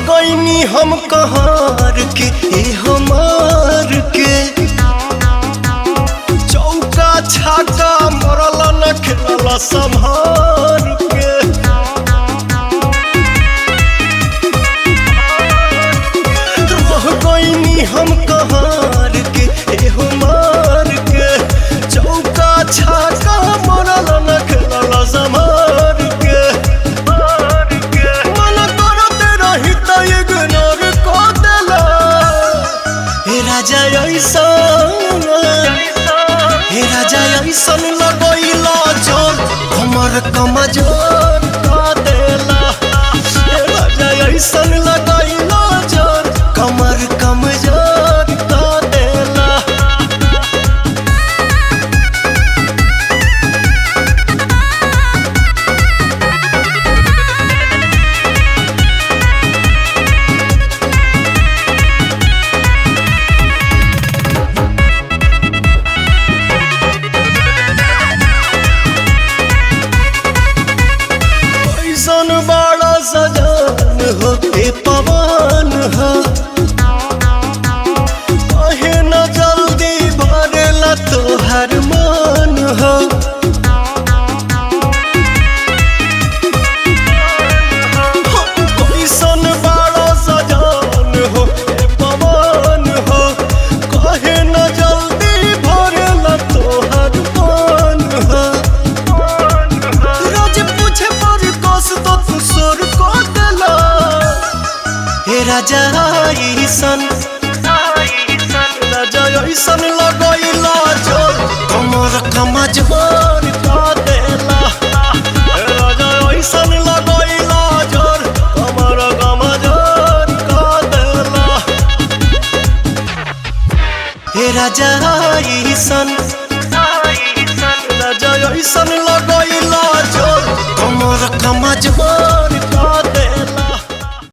गईनी हम कहार के हमार के चौका छाका मरल न खेलल संभार के रह गईनी हम कहार के हमार के चौका छाका मरल न खेलल संभार के मन करते रही त इग्नोर को देला हे राजा ऐसन लगैला जोर हमर कमजोर का देला हे राजा ऐसन लगैला जोर कमर कमजोर का देला बड़ा सजान हो ए पवन हो कहे न जल्दी भरेला तोहर मन हो कैसन बड़ा सजान हो ए पवन हो कहे न जल्दी भरेला तोहर मन हो रोज पूछे पर कस तो तू सुर को देला हे राजा ऐसन लगैला जोर कमर कमजोर का देला हे राजा ऐसन लगैला जोर कमर कमजोर का देला हे राजा ऐसन लगैला जोर कमर कमजोर का